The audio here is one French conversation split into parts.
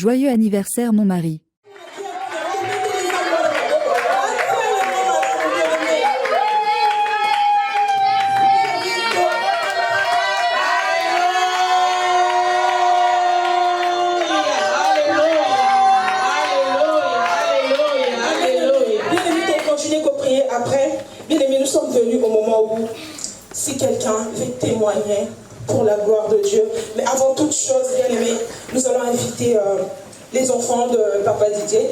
Joyeux anniversaire mon mari. Après, bien aimés, nous sommes venus au moment où, si quelqu'un veut témoigner pour la gloire de Dieu, mais avant toute chose, bien aimés, nous allons inviter les enfants de Papa Didier.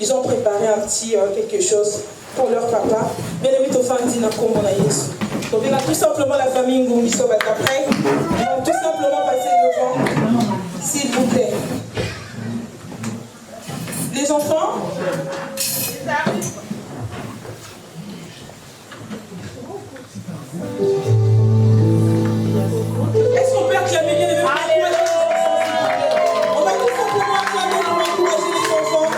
Ils ont préparé un petit quelque chose pour leur papa. Bien aimés, tout le monde comme on a Yesu. Donc, il y a tout simplement la famille Ngumbi Sobat après. Ils vont tout simplement passer devant, s'il vous plaît. Les enfants, est-ce qu'on peut acclamer bien aimé? On va tout simplement acclamer pour encourager les enfants.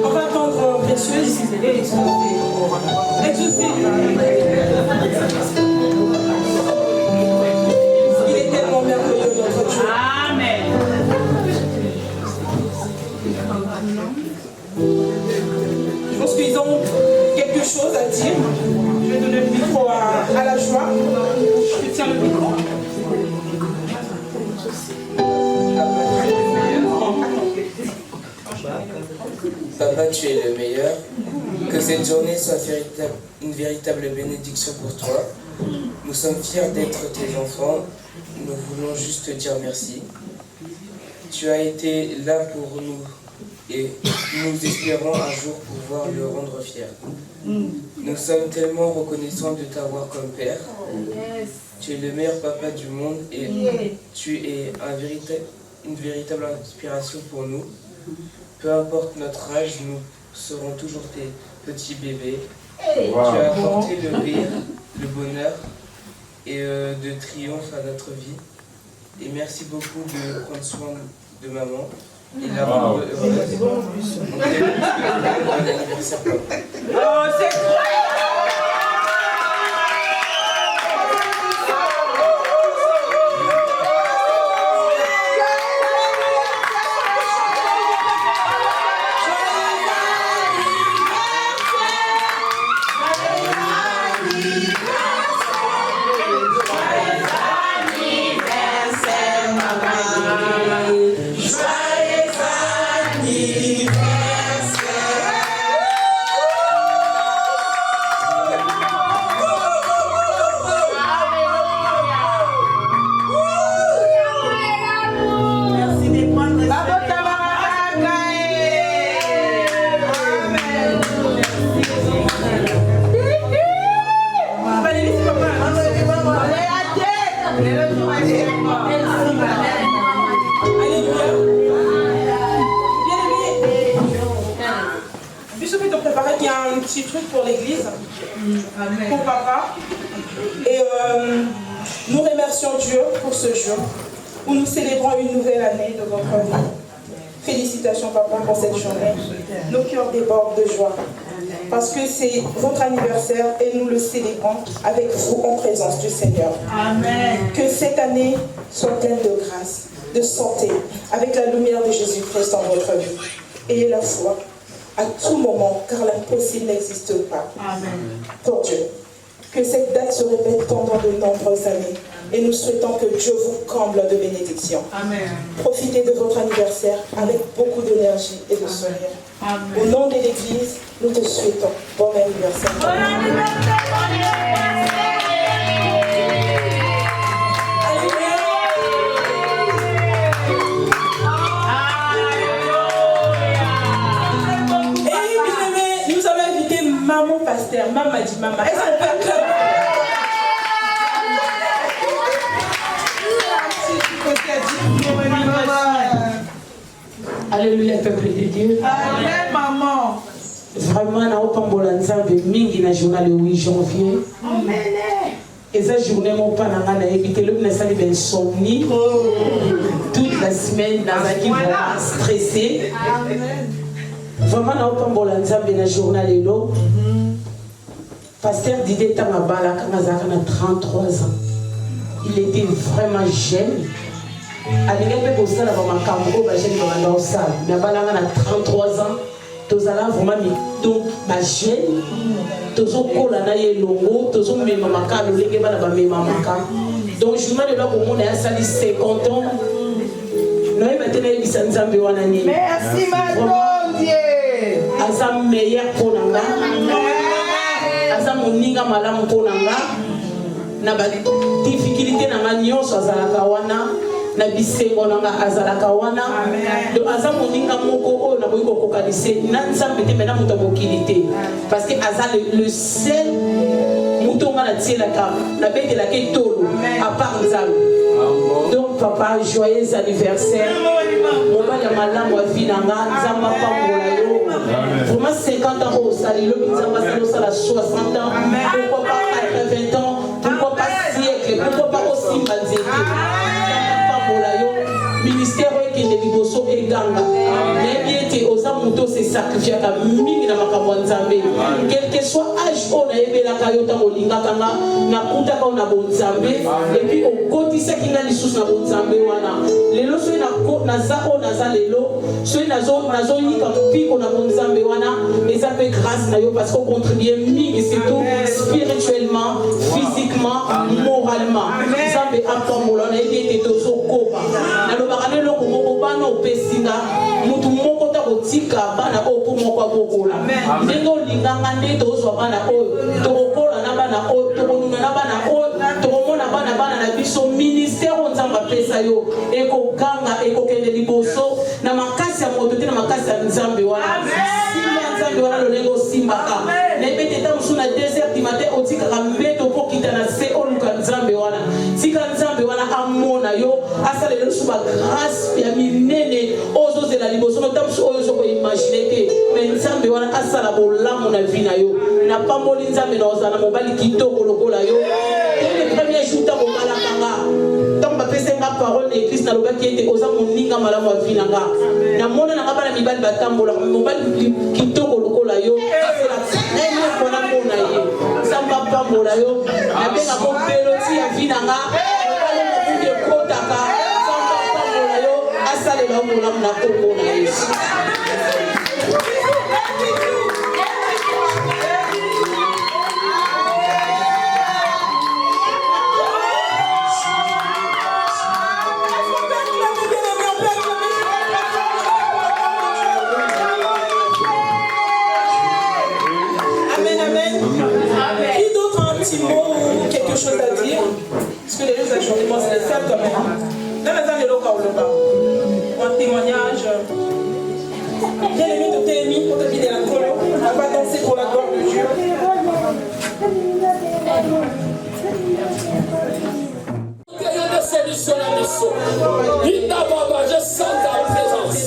On va attendre précieux. Il est tellement merveilleux notre Dieu. Amen. Je pense qu'ils ont quelque chose à dire. Je vais donner le micro à la joie. Je tiens le micro. Papa, tu es le meilleur. Que cette journée soit une véritable bénédiction pour toi. Nous sommes fiers d'être tes enfants. Nous voulons juste te dire merci. Tu as été là pour nous et nous espérons un jour pouvoir le rendre fier. Nous sommes tellement reconnaissants de t'avoir comme père. Tu es le meilleur papa du monde et tu es une véritable inspiration pour nous. Peu importe notre âge, nous serons toujours tes petits bébés. Tu as apporté le rire, le bonheur et de triomphe à notre vie. Et merci beaucoup de prendre soin de maman et la rendre heureuse. On t'aime. Bon anniversaire, papa. Oh, c'est pour l'église, pour papa. Et nous remercions Dieu pour ce jour où nous célébrons une nouvelle année de votre vie. Félicitations papa pour cette journée. Nos cœurs débordent de joie parce que c'est votre anniversaire et nous le célébrons avec vous en présence du Seigneur. Amen. Que cette année soit pleine de grâce, de santé, avec la lumière de Jésus-Christ dans votre vie. Ayez la foi à tout moment, car l'impossible n'existe pas. Amen. Pour Dieu. Que cette date se répète pendant de nombreuses années. Et nous souhaitons que Dieu vous comble de bénédictions. Amen. Profitez de votre anniversaire avec beaucoup d'énergie et de sourire. Amen. Au nom de l'Église, nous te souhaitons bon anniversaire. Bon anniversaire, bon anniversaire. Maman pasteur, maman dit maman. Est-ce qu'on peut acclamer? Alléluia, peuple de Dieu. Amen, maman. Vraiment, na opambola nzambe mingi na journal le 8 janvier. Amen. Et ça, journée, mon père n'a évité le ministère de l'insomnie. Toute la semaine, Nazaki va stresser. Vraiment, on a pas de journal et l'eau. Pasteur Didier Tamabala, quand il a 33 ans, il était vraiment jeune. À l'époque, il y avait un campo, mais il a 33 ans. Tous allons vraiment donc ma jeune, tous au col à naïe longo, tous au même mamaka, le légué va la même mamaka. Donc je me dis là pour mon sali 50 ans. Nous maintenant il s'en zambe wanani. Merci ma Dieu. Azam meilleur pour nanga. Azam moninga malam pour nanga. Na ba difficulté nanga nyonso azalaka wana. Na bisengo nanga azalaka wana do aza moninga moko o na boyiko kokanise na nzambe te mena muto bokilité parce que aza le seul muto nga na tielaka na betela ke tolo à part nzambe. Donc papa, joyeux anniversaire. Mobali ya malamu wa vie nanga nzamba pambola yo vraiment 50 ans au salilo nzamba sala 60 ans pourquoi pas 80 ans pourquoi pas siècle pourquoi pas aussi manzete ministère qui est liboso et ganga mais bien été aux amoutons c'est sacrifié à mingi na makambo nzambe quel que soit âge on a aimé la kayota molinga kanga na kuta ka na bonzambe et puis au kotisa kinga lisusu na bonzambe wana lelo so na za o na za lelo so nazo yika piko na bonzambe wana et ça fait grâce na yo parce qu'on contribue mingi surtout spirituellement physiquement moralement nzambe apambola na été tozo koba bakane loko moko bana opesinga mutu moko ta kotika bana o pour moko bokola ndenge olinganga nde tozwa bana oyo tokokola na bana oyo tokonuna na bana oyo tokomona bana na biso ministère nzamba pesa yo ekoganga ekokende liboso na makasi ya moto te na makasi ya nzambe wana simba nzambe wana lolenge osimbaka na ebete ta mosu na 2h du matin otikaka mbeto po kita na se oluka nzambe wana tika nzambe wana amona yo asalelo suba grâce ya minene ozozela liboso no tamusu oyo soko imaginer ke mais nzambe wana asala bolamu na vie na yo na pamboli nzambe na ozana mobali kitoko lokola yo le premier jour ta bokala kanga tant bapesa nga parole na église na lobaki ete oza moninga malamu ya vie na nga na mona na bana mibali batambola mobali kitoko lokola yo asala très mpona mpona ye nzamba pambola yo nabenga ko peloti ya vie na nga kotaka nzamba pambola yo asalela omolamu na kombo na yesu. Quelque chose à dire, parce que les gens actuellement c'est les faire quand même. Là maintenant les locaux un témoignage. Bien aimé de TMI pour te vider la colo. On va danser pour la gloire de Dieu. Je sens ta présence.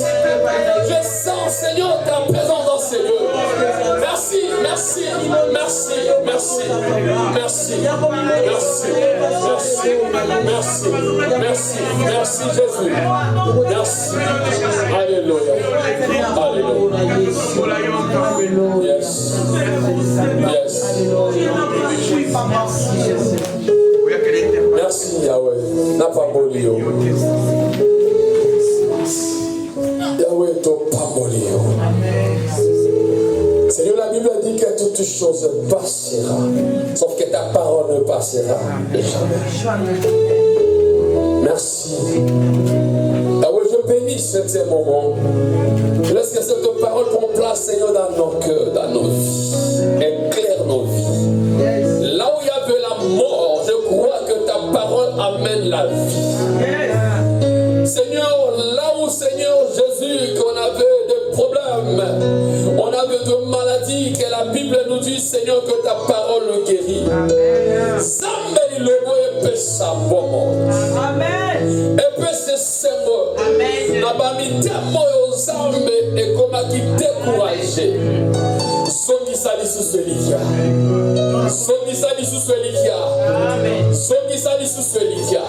Je sens, Seigneur, ta présence dans ces lieux. Merci, merci, merci, merci, merci, merci, merci, merci, merci, merci Jésus. Merci. Alléluia. Alléluia. Yes. Yes. Merci Yahweh. N'a pas bolio. Yahweh to pas bolio. Seigneur, la Bible dit que toutes choses passera, sauf que ta parole ne passera jamais. Merci. Yahweh, je bénis ce moment. Je laisse que cette parole prenne place, Seigneur, dans nos cœurs, dans nos vies. Éclaire nos vies. Là où il y avait la mort, je crois que ta parole amène la vie. Seigneur, là où, Seigneur Jésus, qu'on avait des problèmes, on avait de maladies, que la Bible nous dit, Seigneur, que ta parole nous guérit. Zambe logo epe sabomo. Amen. Epe se sembo. Amen. Nabami temo yo zambe et comme qui découragé. Songi sa sali sous Elikia. Songi sali sous Elikia. Songi sali sous Elikia.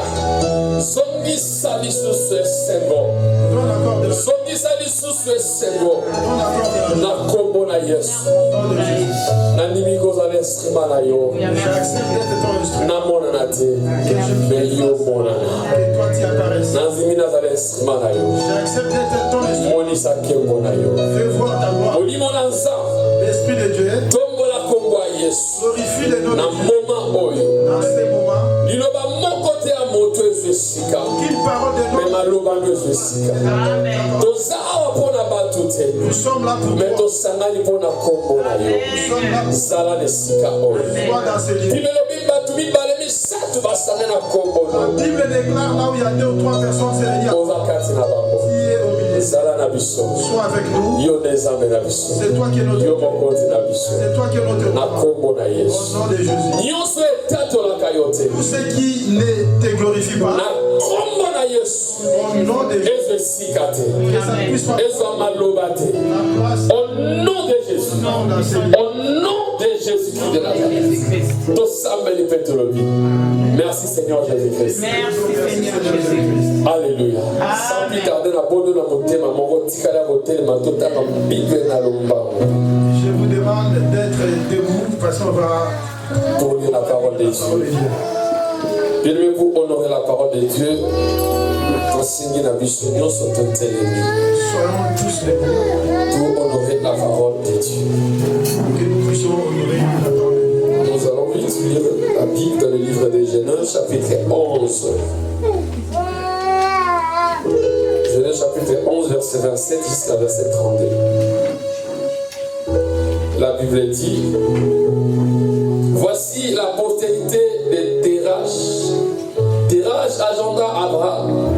Songi sali sous Sengo. Songi sali sous Sengo. Na kombo na Yesu. Na nimiko za l'instrument na yo. Na mona na te. Me yo mona na. Na zimina za l'instrument na yo. Moni sa kembo na yo. Olimo na nza. L'Esprit de Dieu tombo la kombo a Yesu. glorifie le nom Na de Dieu moma oyo. dans ces moments. Liloba moko te ya moto ezwesika. Qu'il parole de Me nous. maloba ngo ezwesika. Toza awa mpona bato te. Nous sommes là pour Me toi. tosangani mpona kombo na yo. Nous sommes là pour Zala na esika oyo. toi dans ces lieux. Bibelobi bato mibale misato basangani na kombo La na yo. Bible déclare là où il y a 2 ou 3 personnes, c'est il y a Oza kati na bango. qui est au milieu. Zala na biso. Sois avec nous. Yo nde Nzambe na biso. C'est toi qui es notre Yo Dieu. mokonzi na biso. C'est toi qui es notre Na roi. kombo na Au Yesu. nom de Jésus. Nyonso etatolaka yo te. Tous ceux qui ne te glorifient Na pas, kombo na Yesu. au nom de Jésus, Ezwa esika te. que ça ne puisse pas Ezwa maloba te. prendre place. Au nom de Jésus. Dans ces lieux. Au nom de Jésus-Christ de Nazareth. Tosambeli pe tolobi. Merci Seigneur Jésus-Christ. Merci Seigneur Jésus. Alléluia. Sans plus tarder, na bondo na motema moko tikala botelema totaka bible na lombango. Je vous demande d'être debout parce qu'on va Pour lire la parole de parler de Dieu. Dieu. Bien-aimez-vous honorer la parole de Dieu. Enseigner la biso nyonso totelemi. Soyons tous debout Pour honorer la parole de Dieu. pour que nous puissions honorer la parole de Dieu. Nous allons vite lire la Bible dans le livre de Genèse, chapitre 11. Genèse, chapitre 11, verset 27 jusqu'à verset 32. La Bible dit: voici la postérité de Terach. Terach agenda Abraham,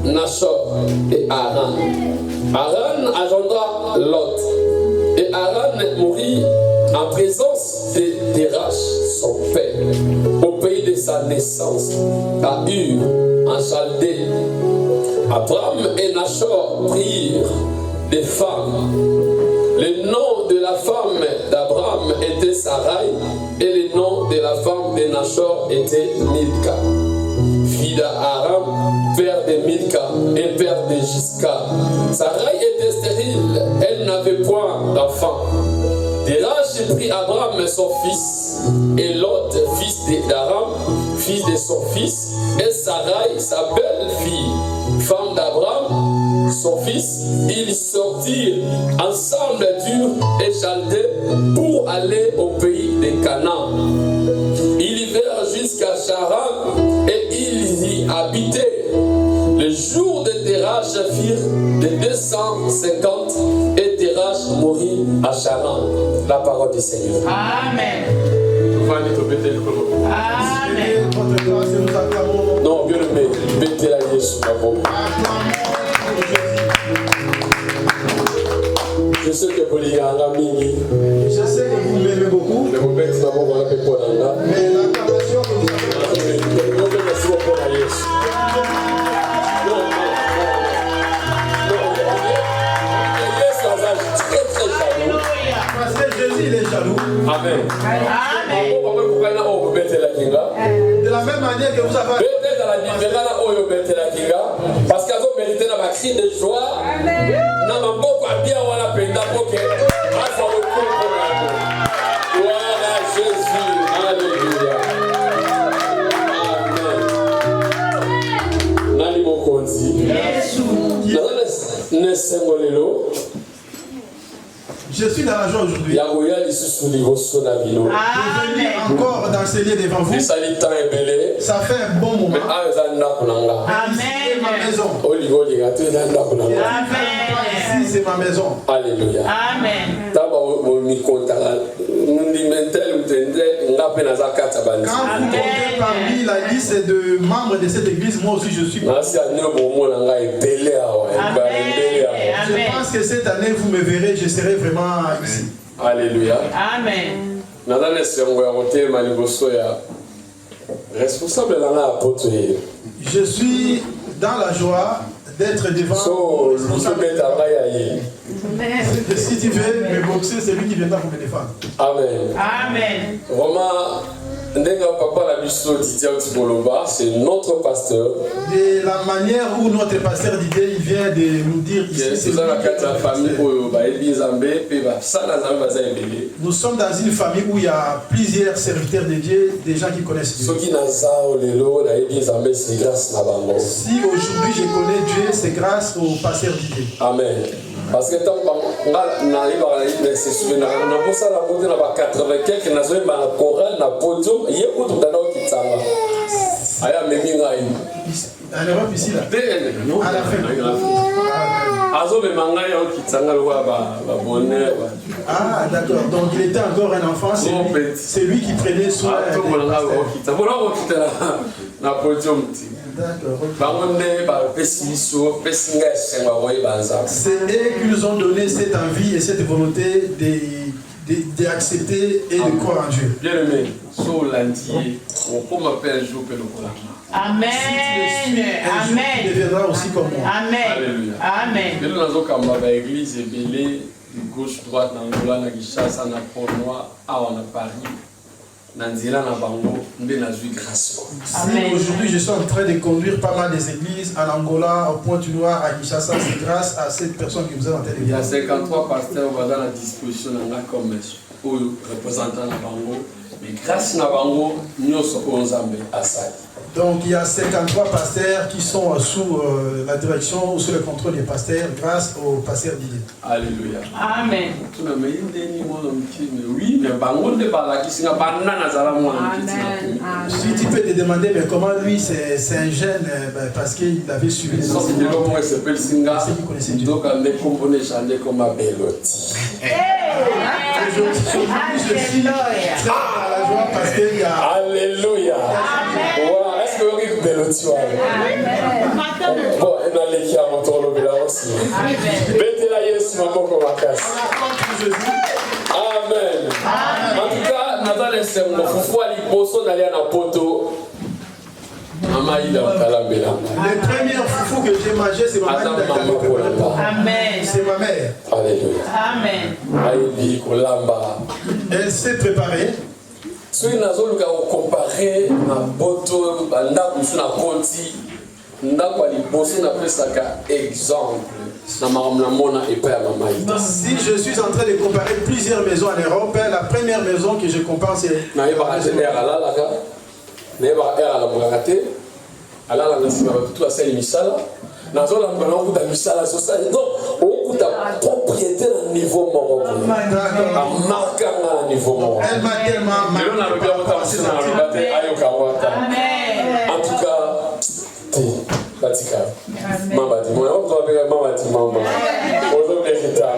Nachor et Haran. Haran agenda Lot. Et Haran mourut en présence de Terach, son père, au pays de sa naissance, à Ur, en Chaldée. Abraham et Nachor prirent des femmes. Le nom de la femme d'Abraham était Sarai, et le nom de la femme de Nachor était Milka, fille d'Aram, père de Milka et père de Gisca. Sarai était stérile, elle n'avait point d'enfant. Terach prit Abraham son fils, et Lot, fils d'Aram, fils de son fils, et Sarai, sa belle-fille, femme d'Abraham, son fils. Ils sortirent ensemble d'Ur et Chaldée pour aller au pays de Canaan. Ils vinrent jusqu'à Charan et ils y habitaient. Les jours de Terach firent de 250 et Terach mourut à Charan. La parole du Seigneur. Amen. Amen. Seigneur, votre grâce et nous acclamons. Non, bien aimé, mettez la Jésus d'abord. Je sais que vous l'avez mingi, Je sais que vous m'aimez beaucoup, mais vous mettez d'abord dans la paix pour l'anga. mais l'acclamation que vous avez Merci beaucoup à Jésus. Non, Jésus a très très jaloux. parce que Jésus il est jaloux. Amen. Amen. De la même manière que vous avez Peut-être dans la Bible, oyo betela kinga, parce qu'ils ont mérité dans ma cri de joie. Dans ma boko a bien wala penda poke. Asa recours pour la gloire à Jésus. Alléluia. Amen. Nani mokonzi. Nesengolelo. je suis dans la joie aujourd'hui. Yagoya lisusu liboso na bino. De venir encore dans ces lieux devant vous. Esali temps ebele. Ça fait un bon moment. Mais ayo eza ndako na nga. C'est ma Amen. maison. Oligolinga to eza ndako na nga. Amen. Ici c'est ma maison. Alléluia. Amen. Taba omikontaka mundimentel mutende nga mpe naza kati ya Quand bandisi. vous comptez parmi la liste de membres de cette église, moi aussi je suis. nasi anio bomona nga ebele awa ebele awa. Je pense que cette année vous me verrez, je serai vraiment ici. Alléluia. Amen. naza na esengo ya kotelema liboso ya responsable na nga ya poto ye. Je suis dans la joie d'être devant. So, Si tu veux me boxer, c'est lui qui viendra pour me défendre. Amen. Amen. Vraiment, c'est notre pasteur. De la manière où notre pasteur Didier il vient de nous dire ici, c'est nous sommes dans une famille où il y a plusieurs serviteurs de Dieu, des gens qui connaissent Dieu. Si aujourd'hui je connais Dieu, c'est grâce au pasteur Didier. Amen. Parce que tant qu'on arrive à se souvenir, on a pour ça la beauté dans 80 quelques, on a joué dans le choral, dans le podium, il y a beaucoup de gens qui sont là. Aya meminga yi. En Europe ici là. À la fin. Azo me manga yo kitsanga lo ba bonheur. Ah d'accord. Donc il était encore un enfant, c'est lui qui prenait soin. Ah, tout le monde là kitsa. Bon là on quitte là na podium. D'accord. C'est eux qui nous ont donné cette envie et cette volonté d'accepter et de croire en Dieu. Bien aimé, sur l'antier, on m'appelle un jour que le voilà. Amen. Amen. Tu deviendras aussi comme moi. Amen. Alléluia. Amen. Et nous avons une église belée, gauche, droite, dans Angola, dans Kinshasa, dans Port-Noir, à Paris. Si aujourd'hui je suis en train de conduire pas mal des églises en Angola, au Pointe-Noire, à Kinshasa, c'est grâce à cette personne que vous êtes en train de dire. Il y a 53 pasteurs dans la disposition comme représentants de Bango, mais grâce à Bango, nous sommes à ça. Donc il y a 53 pasteurs qui sont sous la direction ou sous le contrôle des pasteurs grâce au pasteur Didier. Alléluia. Amen. Oui, mais Bango ne parle pas qui Si tu peux te demander mais comment lui c'est un jeune parce qu'il avait suivi les enseignements. Il s'appelle Singa. Donc on est composé chanter comme un Bellotti. Alléluia. Est-ce que vous avez Bellotti? Bon, on a l'équipe à mon tour de Bella aussi. Bête la yes, ma coco ma casse. Amen. En tout cas, nous allons laisser mon foufou à l'hyposo d'aller à Napoto. Maman, il a un calambela. Le premier foufou que j'ai mangé, c'est maman. Amen. C'est ma mère. Alléluia. Amen. Aïe, Kolamba. Elle s'est préparée. Si nous avons comparé ma boto, na konti, na kwaliboso na pesaka exemple. Si je suis en train de comparer plusieurs maisons en Europe, la première maison que je compare c'est propriété au niveau moral. Elle m'a tellement marqué. En tout cas, Mama dit moi on doit faire mama dit mama. Ozo mérita.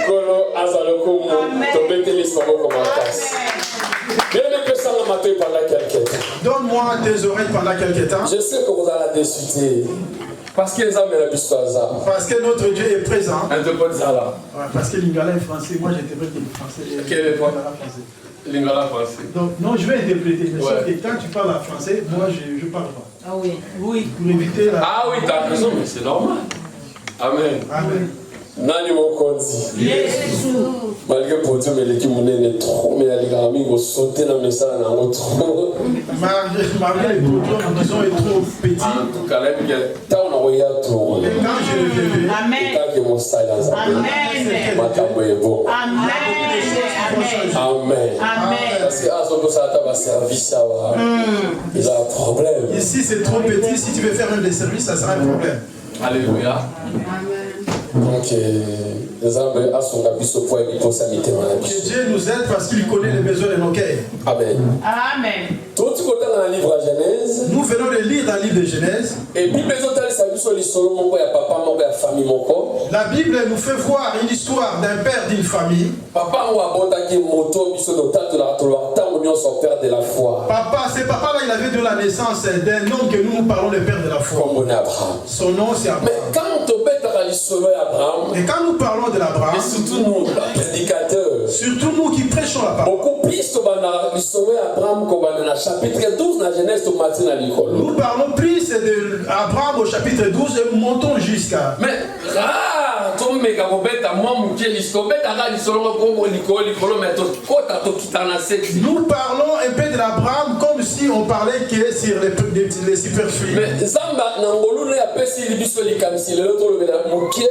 Kolo azaloko mo to beteli soko comme tasse. Bien que ça m'a maté pendant quelques temps. Donne-moi tes oreilles pendant quelques temps. Je sais que vous allez discuter. Parce que les hommes la bistoisa. Parce que notre Dieu est présent. Un peu de ça là. Parce que Lingala est français, moi j'interprète le français. Quel est toi? Lingala français. Donc non, je vais interpréter. Mais sauf que quand tu parles en français, moi je parle pas. Ah oui, oui. Pour éviter la... Ah oui, t'as raison, mais c'est normal. Amen. Amen. Nani mokonzi. Jésus. Malgré pour Dieu, mais l'équipe monnaie trop, mais la ligamine va sauter dans le message dans l'autre. Malgré les produits, disons, est trop petit. En tout cas, là, tant on a regardé tout. Et quand je le verrai, Amen. Tant que mon style a zappé. Amen. Ma table est bon. Amen. Amen. Amen. Parce que à ce moment ça va service, il a un problème. Ici c'est trop petit, si tu veux faire un des services, ça sera un problème. Alléluia. Donc, les hommes à son capice au point, il faut s'habiter dans la vie. Que Dieu nous aide parce qu'il connaît les besoins de nos cœurs. Amen. Amen. Tout ce côté dans le livre de Genèse. Nous venons de lire dans le livre de Genèse. Et puis, les autres, ça dit sur l'histoire, mon père, papa, mon père, famille, mon corps. La Bible nous fait voir une histoire d'un père d'une famille. Papa, moi, abondaki moto, biso de tante la toloa, tant on son père de la foi. Papa, c'est papa là, il avait de la naissance d'un homme que nous parlons de père de la foi. Comme on est Abraham. Son nom c'est Abraham. Mais quand on bête à l'histoire d'Abraham. Et quand nous parlons de l'Abraham, et surtout nous, prédicateurs, Surtout nous qui prêchons la parole. Beaucoup plus Abraham dans le chapitre 12 dans Genèse de Matthieu dans l'école. Nous parlons plus d'Abraham au chapitre 12 et montons jusqu'à. Mais rare, tu me dis moi nous parlons un peu de l'Abraham comme si on parlait que sur les superficies. Mais Zamba Nangolu a pesé l'ibisco likamsi le loto le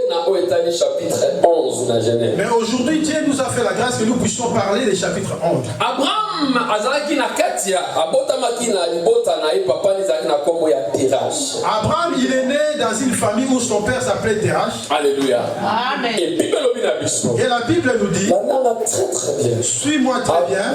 na oetali chapitre 11 dans Genèse. Mais aujourd'hui Dieu nous a fait la grâce que nous puissions parler des chapitres 11. Abraham azalaki na katia abota makina libota na ye papa ni zaki na kombo ya Terach. Abraham il est né dans une famille où son père s'appelait Terach. Alléluia. Amen. Et Bible lobi na biso. Et la Bible nous dit, très bien. suis-moi très bien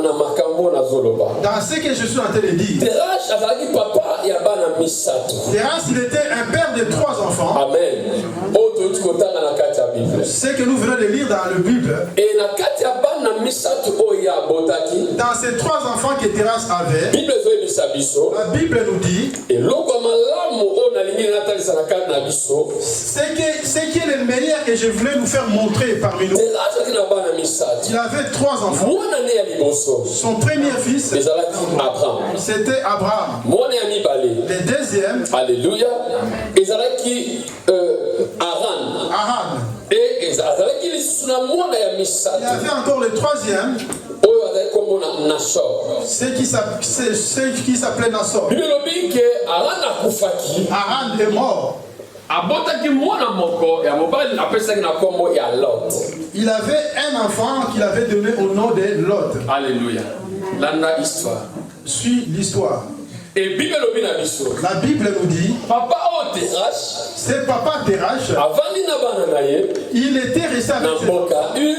na makambo na zoloba. dans ce que je suis en train de dire. Terach azalaki papa ya bana misato. Terach il était un père de 3 enfants. Amen. Oto tukotanga na katia Bible. Ce que nous venons de lire dans la Bible. Et na katia bana misato oya botaki. Dans ces 3 enfants que Terach avait, Bible zoyebisa biso. la Bible nous dit Et loko malamu o na lingi na talisa na kati na biso. ce qui est le meilleur que je voulais nous faire montrer parmi nous. Terach ki na bana misato. Il avait 3 enfants. Mwana ne ya liboso. Son premier fils, Ezalaki Abraham. c'était Abraham. Mwana ya mibale. Le deuxième, Alléluia. Ezalaki Aran. Aran. Et ezalaki lisusu na mwana ya Il y misato. avait encore le troisième, Oyo azalaki kombo na Nashor. ce qui s'appelait Nassor. Bible lobi ke Aran akufaki. Aran est mort. Abotaki mwana moko ya mobali apesaki na kombo ya Lot. Il avait un enfant qu'il avait donné au nom de Lot. Alléluia. Landa histoire. Suis l'histoire. Et Bible lobi na biso. La Bible nous dit, Papa o Terach c'est papa Terach. avandi na bana na ye Il était resté avec na ses mboka Ur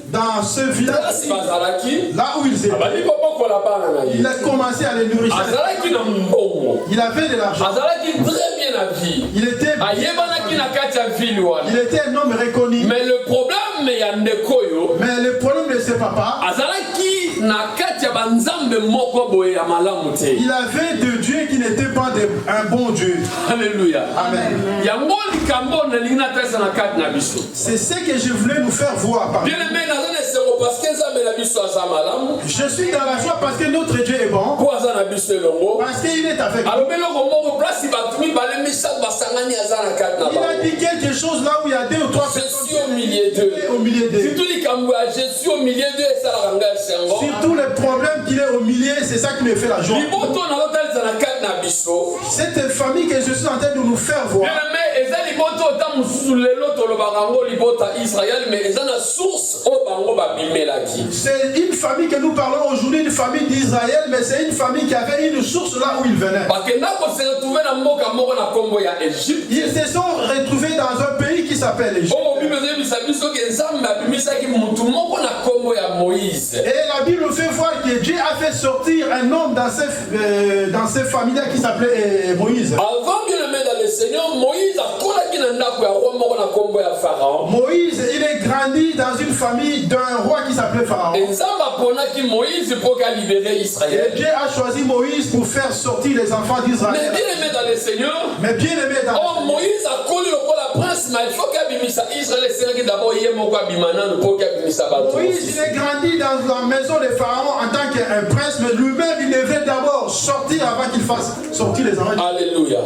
dans ce village, place bazalaki là où ils étaient. abandi kobokola bana na Il ye. a commencé à les nourrir. Azalaki na mbongo. Il avait de l'argent. Azalaki très bien na vie. Il était kati ya ville wana. Il était un homme reconnu. Mais le problème ya ndeko yo, Mais le problème de ses papas, azalaki na kati ya banzambe moko boye ya malamu te. il avait de Dieu qui n'était pas un bon Dieu. Alléluia. Amen. Yango likambo na lingina tesa na kati na biso. C'est ce que je voulais nous faire voir. Bien aimé na zone parce que nzambe na biso aza malamu. Je suis dans la joie parce que notre Dieu est bon. Po aza na biso elongo. Parce qu'il est avec nous. Alors beloko moko place batumi bale misak basangani aza na kati na Il bango. a dit quelque chose là où il y a 2 ou 3 Je personnes. suis au milieu d'eux. Au milieu d'eux. Surtout likambo ya je suis au milieu d'eux et ça la ranga sengo. Surtout le problème qu'il est au milieu, c'est ça qui me fait la joie. Liboto na hotel za na kati na biso. Cette famille que je suis en train de nous faire voir. Bien aimé, eza liboto ta mususu lelo tolobaka ngo libota Israël mais eza na source o bango babimelaki. C'est une famille que nous parlons aujourd'hui, une famille d'Israël, mais c'est une famille qui avait une source là où ils venaient. Bakenda ko se retrouver na mboka moko na kombo ya Égypte. Ils se sont retrouvés dans un pays qui s'appelle Égypte. Oh Bible zebisa biso ke nzambe abimisaki mutu moko na kombo ya Moïse. Et la Bible fait voir que Dieu a fait sortir un homme dans ces familles-là qui s'appelait Moïse. Avant bien aimé dans le Seigneur, Moïse a kolaki na ndako ya roi moko na kombo ya Pharaon. Moïse, il est grandi dans une famille d'un roi qui s'appelait Pharaon. Et nzambe aponaki Moïse pour qu'à libérer Israël. Et Dieu a choisi Moïse pour faire sortir les enfants Mais d'Israël. bien aimé dans le Seigneur, Mais bien aimé dans oh Moïse a collé le roi la prince, mais il faut qu'abimisa Israël c'est d'abord yé moko abimana pour qu'abimisa bato. Moïse, il est grandi dans la maison de Pharaon en tant qu'un prince, mais lui-même, il devait d'abord sortir avant qu'il fasse sortir les enfants. Alléluia.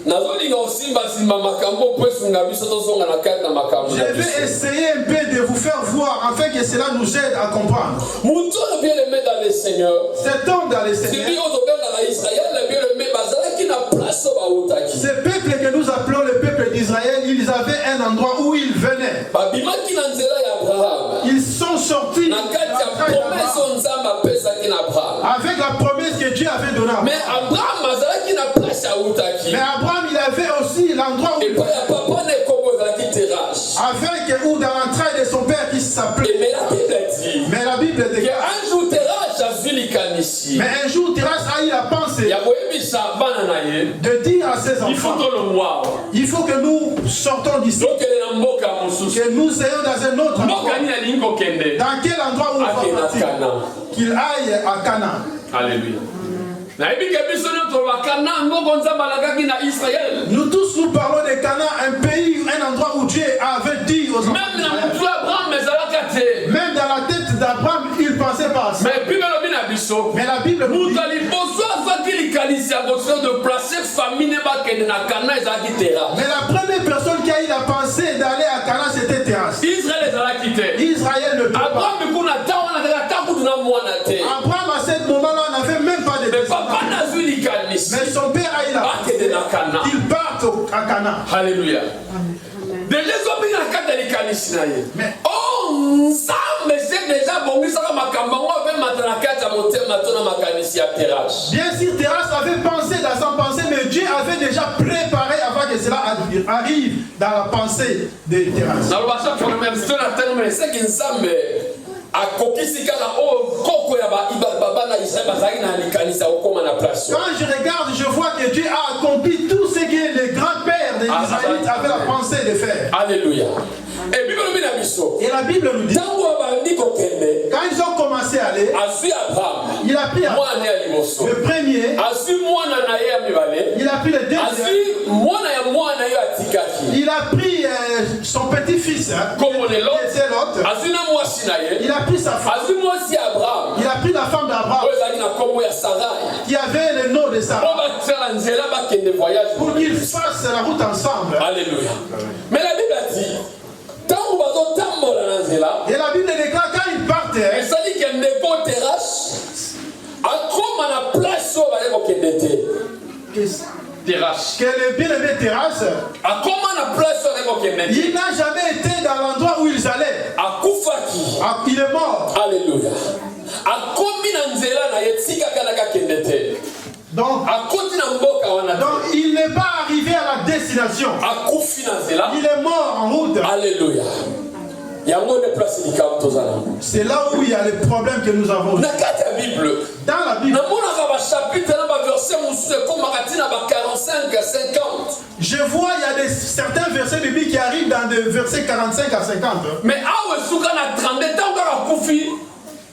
Nazolinga osimba simba makambo pwesunga biso tozonga na kati na makambo. Je vais essayer un peu de vous faire voir afin que cela nous aide à comprendre. Mutu bien aimé dans le Seigneur. Cet homme dans les Celui Seigneurs, au dans Israël bien aimé bazalaki na place ba utaki. ce peuple que nous appelons le peuple d'Israël, ils avaient un endroit où ils venaient. Babimaki na nzela ya Abraham. Ils sont sortis Na kati ya promesse nzamba pesa ki na Abraham. avec la promesse que Dieu avait donnée. Mais Abraham bazalaki na place ya utaki. Mais Abraham, il avait aussi l'endroit où Et pas ya papa ne kombo zalaki Terach. avec ou dans l'entraille de son père qui s'appelait. Et mais la Bible dit Mais la Bible dit que un jour Terach a vu l'ikanisi. mais un jour, Terach a eu la pensée Ya boyebisa bana na ye. de dire à ses Il faut enfants, que le voir. il faut que nous sortons d'ici, Donc elle est na mboka mosusu. que nous ayons dans un autre endroit. Mboka ni alingi kokende. Dans quel endroit où on Ake va na partir? Canaan. Qu'il aille à Canaan. Alléluia. nayebi ke biso nyonso bakana moko nzambe alakaki na Israël. Nous tous nous parlons de Canaan, un pays, un endroit où Dieu avait dit aux enfants Même na d'Israël. mutu ya Abraham ezalaka te. Même dans la tête d'Abraham, il ne pensait pas à ça. Mais la Bible nous dit, mais la première personne qui a eu la pensée d'aller à Canaan, c'était Terrasse. Israël ne peut pas. Abraham, à ce moment-là, n'avait même pas de descendants. Mais son père a eu la pensée qu'il parte à Canaan. Alléluia. Mais bien sûr, Terrasse avait pensé dans son pensée, mais Dieu avait déjà préparé avant que cela arrive dans la pensée de Terrasse. Quand je regarde, je vois que Dieu a accompli tout ce que les grands-pères des Israélites avaient la pensée de faire. Alléluia. Et la Bible nous dit, quand ils ont commencé à aller, il a pris le premier, il a pris le deuxième, il a pris son petit-fils, l'autre, il a pris sa femme, il a pris la femme d'Abraham, qui avait le nom de Sarah, pour qu'ils fassent la route ensemble. Alléluia. Mais la Bible a dit, et la Bible déclare quand ils partaient, que le bien-aimé Terrasse, il n'a jamais été dans l'endroit où ils allaient. Il est mort. Alléluia. Donc il n'est pas arrivé à la destination. Il est mort en route. Alléluia. C'est là où il y a les problèmes que nous avons. Dans la Bible, je vois il y a certains versets bibliques qui arrivent dans des versets 45 à 50. Mais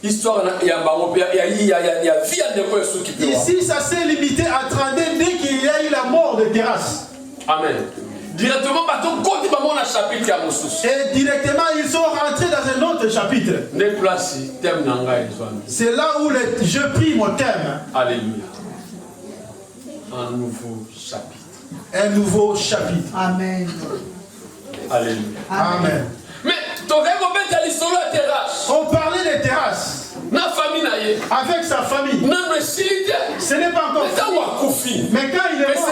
histoire, il y a ici, ça s'est limité à 32 dès qu'il y a eu la mort de Terrasse. Amen. Directement, et directement, ils sont rentrés dans un autre chapitre. C'est là où je prie mon thème. Alléluia. Un nouveau chapitre. Un nouveau chapitre. Amen. Alléluia. Amen. Mais on parlait de Terrasse. Avec sa famille. Ce n'est pas encore fini. Mais quand il est mort,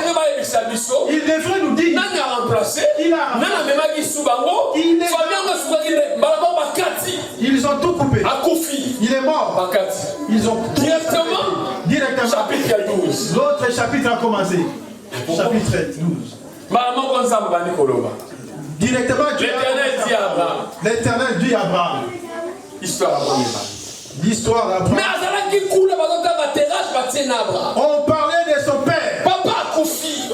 il devrait nous dire. Ils ont tout coupé. Il est mort. Ils ont tout directement. Chapitre 12. L'autre chapitre a commencé. Chapitre 12. Directement, l'Éternel dit à Abraham. L'histoire d'Abraham. On parlait de son père.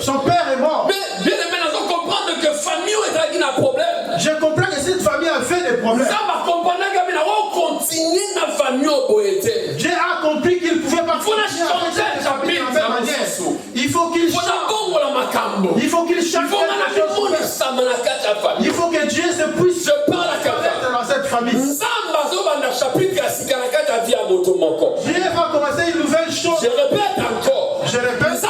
Son père est mort. Je comprends que cette famille a fait des problèmes. J'ai accompli qu'il pouvait pas continuer. Il faut qu'il change. Il faut qu'il change. Il faut que Dieu se puisse dans cette famille. Dieu va commencer une nouvelle chose. Je répète encore. Je répète.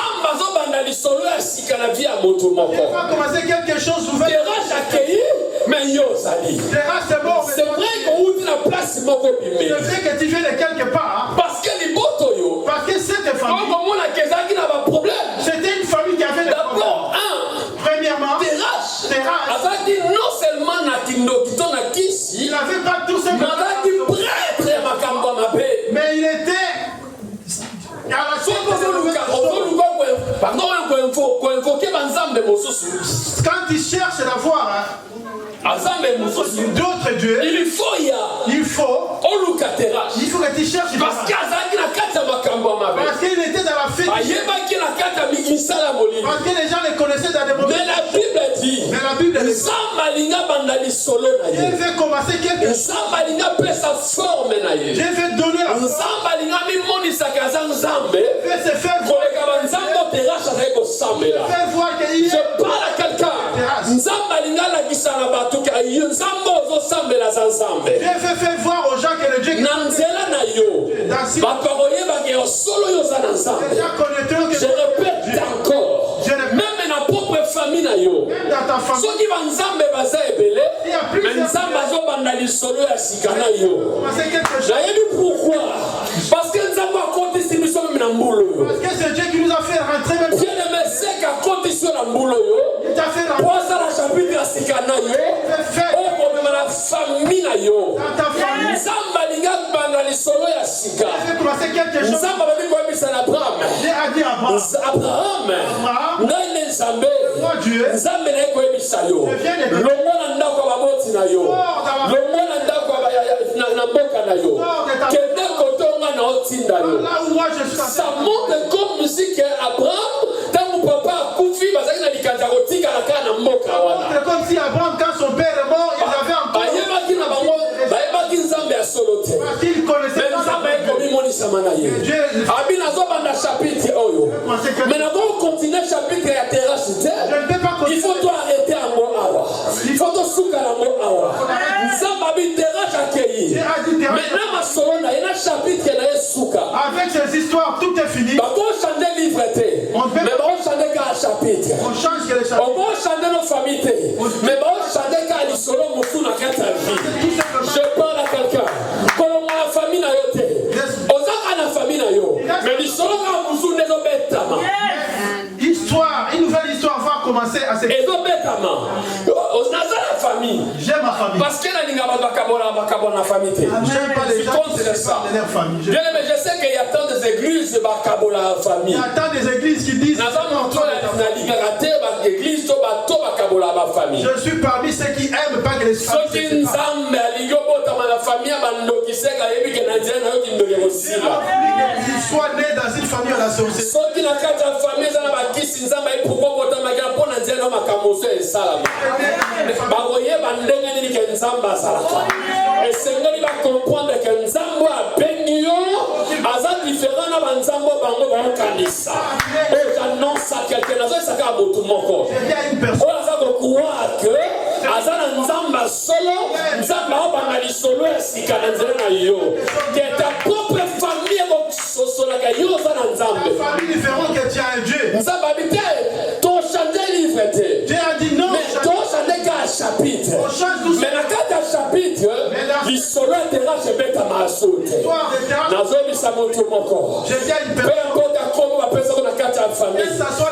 Dieu va commencer quelque chose de nouvel. Terrasse est mort. C'est vrai qu'on a la place. C'est vrai que tu viens de quelque part. Parce que cette famille, c'était une famille qui avait des problèmes. Premièrement, Terrasse, non seulement il n'avait pas tout ce mais il était à la suite quand il cherche à voir d'autres dieux, il faut que tu cherches parce qu'il était dans la fête, parce que les gens les connaissaient dans des moments. Mais la Bible dit Dieu veut commencer quelque chose. Dieu veut donner la forme. Dieu veut se faire kosambela. Je parle à quelqu'un. Nzamba lingala kisala batuka nzambo zo sambela za nzambe. Dieu fait voir aux gens que le Dieu qui Nanzela na yo. Bakoye bageo solo yo za nzambe. Je répète encore. Même na propre famille na yo. Soki ba nzambe baza ebele, mais nzamba zo banda lisolo ya sikana yo. Nayebi pourquoi? Parce que nzamba compte si biso même na mbulo yo. Parce que c'est Dieu qui nous a fait rentrer même. Dieu ne me sait qu'à condition na mbulo yo. Il t'a fait rentrer. Pour ça la chapitre ya sikana yo. Oh comme la famille na yo. Dans ta famille. Nzamba linga banda lisolo ya sika. Il fait commencer quelque chose. Nzamba babi kwa bisa na Abraham. Dieu a dit à Abraham. Nane nzambe. Moi Dieu. Nzambe na ko ebisa yo. Lomona ndako baboti na yo. Lomona ndako na mboka na yo. Kende kotonga na otinda yo. Là où moi je suis. Ça montre comme musique Abraham tant papa akufi bazaki na likanja kotika na kana mboka wana. C'est comme si Abraham quand son père est mort, il avait encore. Bayebaki na bango, bayebaki nzambe ya solo te. Parce qu'il connaissait pas. Nzambe komi monisa mana ye. Abi nazo banda chapitre oyo. Mais nabo continuer chapitre ya terrasse te. Il faut toi arrêter en mo awa. Il faut toi souka na mo awa. Nzambe abi terrasse accueilli. Maintenant ma solo na ina chapitre na suka. Avec ces histoires, tout est fini. Bako changer livre te. Mais bako changer ka chapitre. On change que les chapitres. On va changer nos familles te. Mais bako changer ka li solo mutu na kata vie. Je parle à quelqu'un. Quand la famille na yo te. Ozaka na famille na yo. Mais li solo ka mutu nezo betama. Histoire, une nouvelle histoire va commencer à s'écrire. Ezo betama. Oznaza la famille. J'aime ma famille. Parce que la linga bakabona na famille te. J'aime pas les gens qui de se ça. parlent de leur famille. Bien mais je sais qu'il y a tant des églises bakabola famille. Il y a tant des églises qui disent. Je suis parmi ceux qui aiment pas que les femmes se soient nés dans une famille à la sorcellerie. Et Seigneur va comprendre que Nzambo a béni aza différent na banzambo bango bakanisa. Et j'annonce à quelqu'un ça ka botu moko. On a croire que aza na Nzamba solo, Nzamba ba na solo esika na nzela na yo. Que ta propre famille ko sosola ka yo za na Nzambe. Famille différente que tu as un Dieu. Nzamba bité ton changer livre te. Dieu a dit non. Mais ton changer ka chapitre. Mais na kata chapitre, l'isolo terrasse beta masote. Nazobisa moto moko. Peu importe comment on appelle ça dans la carte de famille.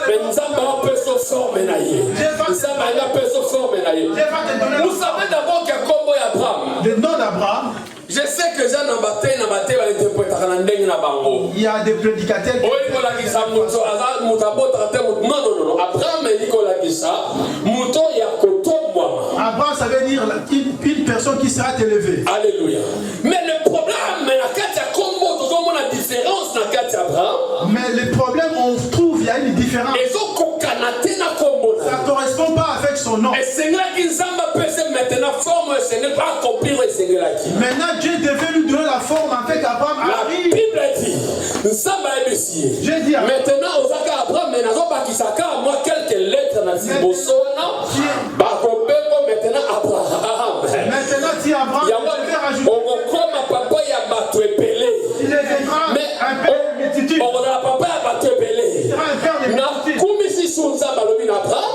Mais Nzamba peut se former na ye. Nzamba peut se former na ye. Vous savez d'abord que combo Abraham. Le nom d'Abraham. Je sais que Jean Nabaté va l'interpréter na bango. Il y a des prédicateurs. Non. Abraham dit qu'on l'a dit ça. Mouton y a koto moi. Abraham, ça veut dire une personne qui sera élevée. Alléluia. Mais le problème, la carte à combo, tout le monde a différence dans la carte Abraham. Mais le problème, on trouve, il y a une différence. Ça ne correspond pas avec son nom. Et Seigneur qui Nzamba peut se maintenant forme, le Seigneur va accomplir le Seigneur qui. Maintenant, Dieu devait lui donner la forme avec Abraham. La Bible dit, Nzamba est Messie. Maintenant, aux Aka Abraham, mais n'avons pas qui s'accorde, moi, quelques lettres dans le Bosona, maintenant Abraham. Maintenant, si Abraham, je vais rajouter. On comme papa, il y a battu épelé. Il est mais un père de multitude. On a papa, il a battu épelé. Il sera un père de multitude.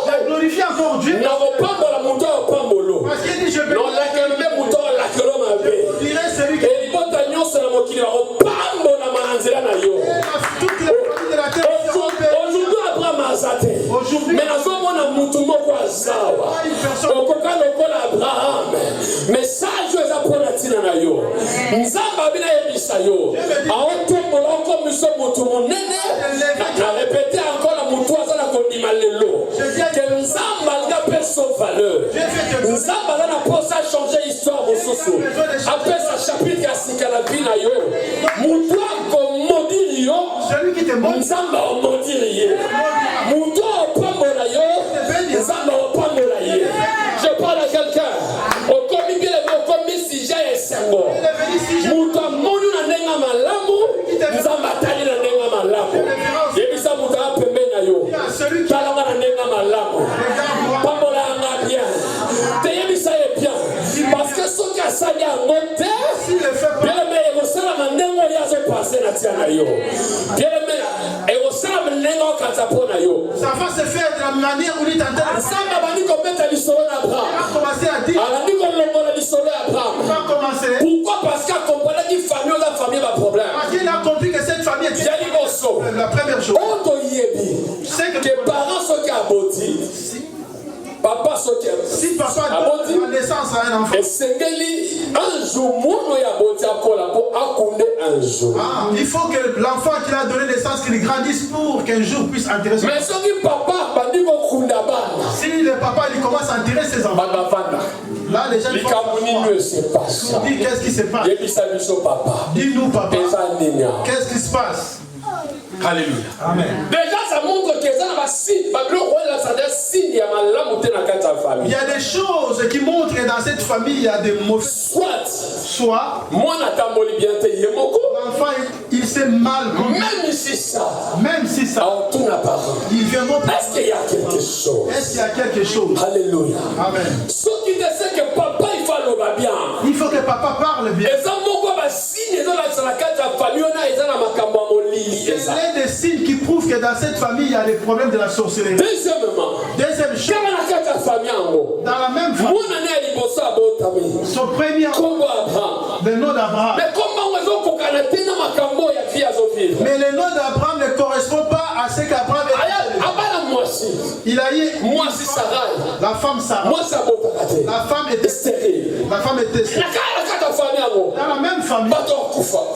J'ai glorifié encore Dieu. N'avons pas dans la mouton, pas molo. Parce qu'il dit, je vais. Non, la même mouton, la que l'homme avait. Je dirais celui qui. Et il va t'agnon sur la moquille, il va pas dans la manzela na yo. Toutes les familles de la terre. Aujourd'hui, Abraham a zaté. Aujourd'hui. Mais nous sommes en mouton, quoi, zawa. On peut pas le col Abraham. Mais ça, je vais apprendre à tina na yo. Nzamba bina yebisa yo. A on tombe là, comme nous sommes mouton, mon néné. On a répété encore la mouton, ça n'a qu'on dit mal l'élo. Que Nzamba n'a pas son valeur. Nzamba n'a pas ça changer l'histoire au soso. Après sa chapitre à Sikalabi na yo. Mouton comme maudit yo. Celui qui te montre. Nzamba au maudit yo. Mouton au pambo na yo. Nzamba au pambo na yo. Je parle à quelqu'un. Au commis bien au commis si j'ai un sango. Mouton monu na nenga malamu. Nzamba tali na nenga malamu. Yebisa mouton pembe na yo. celui qui parce que ce qui a sali à monter, bien aimé, et au sein de la mandengo, il y a ce passé na tiana yo. Bien aimé, et au sein de la mandengo, quand ça prend yo. ça va se faire de la manière où il est en train de ça va dire qu'on met à l'histoire d'Abraham. Il va commencer à dire. Alors, dit qu'on l'envoie à l'histoire d'Abraham. Il va commencer. Pourquoi? Parce qu'il a compris qu'il famille, la famille a un problème. Parce qu'il a compris que cette famille est la première chose. C'est que les parents sont qui aboutis. Papa soki si papa donne la naissance à un enfant, un jour mono ya boti akola po akunde un jour. Il faut que l'enfant qui a donné naissance qu'il grandisse pour qu'un jour puisse intéresser. Mais soki papa bandi ko kunda bana, si le papa il commence à intéresser ses enfants, là les gens ne se passe. Dis qu'est-ce qui se passe? Dis-nous papa. Qu'est-ce qui se passe? Alléluia. Amen. Déjà, ça montre que ça va signe. Il y a des choses qui montrent que dans cette famille, il y a des mauvais. Soit l'enfant il s'est mal conduit. Même si ça, ils viendront. Est-ce qu'il y a quelque chose? Est-ce qu'il y a quelque chose? Alléluia. Amen. Ce qui décide que papa il va le bien. Il faut que papa parle bien. C'est des signes qui prouvent que dans cette famille il y a des problèmes de la sorcellerie. Deuxième chose, dans la même famille, son premier le nom d'Abraham. Mais le nom d'Abraham ne correspond pas à ce qu'Abraham est. Il a eu la femme Sarah. La femme était stérile. La femme était stérile. Dans la même famille.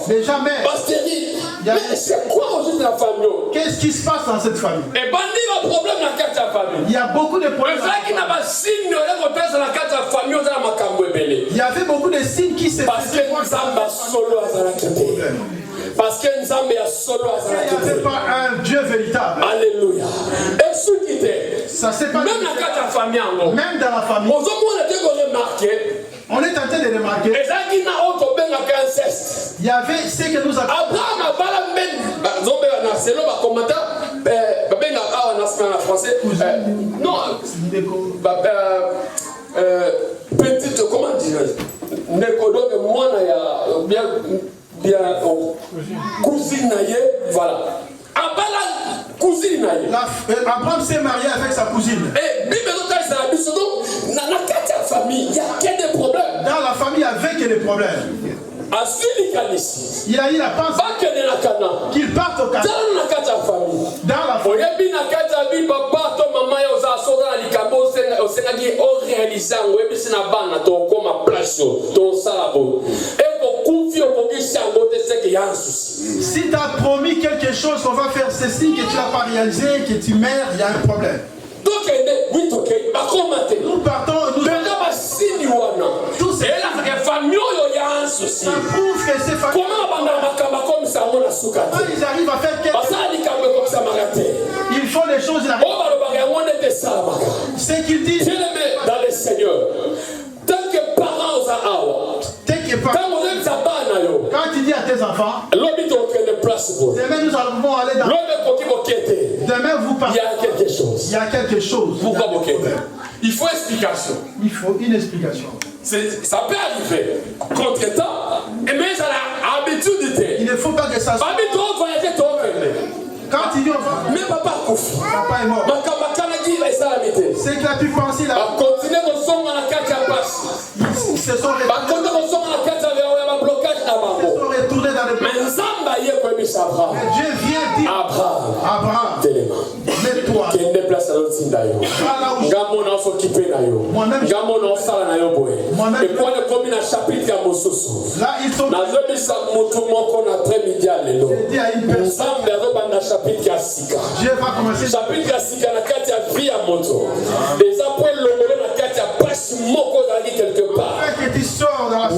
Mais jamais. Mais c'est quoi aujourd'hui la famille? Qu'est-ce qui se passe dans cette famille? Il y a beaucoup de problèmes. Il y avait beaucoup de signes qui se passaient. Parce que nous avons il n'y avait pas un Dieu véritable. Alléluia. Et ce qui était, ça c'est pas même dans la famille, on est en train de remarquer. Il y avait ce que nous avons. Petite, comment dire, bien cousine voilà. Cousine Abraham s'est marié avec sa cousine. Et famille, il y a que des problèmes. Dans la famille, il n'y avait que des problèmes. Il a eu la pensée qu'il parte au Canada. Dans la famille. Si tu as promis quelque chose qu'on va faire ceci, que tu n'as pas réalisé, que tu meurs, il y a un problème. Nous partons, ça prouve que ces familles, ils arrivent à faire quelque chose. Ils font des choses, c'est qu'ils disent dans le Seigneur. Tant que parents quand tu dis à tes enfants, demain nous allons aller dans. Demain vous partez. Il y a quelque chose. Pourquoi il faut explication. Il faut une explication. Ça peut arriver. Contre-temps, mais ça a l'habitude. Il ne faut pas que ça soit. Quand il dit on va. Mais papa est mort. C'est qu'il a pu penser là. Ils se sont retournés dans le mais Dieu vient dire Abraham, mets-toi. Là, ils sont. Dieu va commencer. Quelque part. Que tu sors dans la.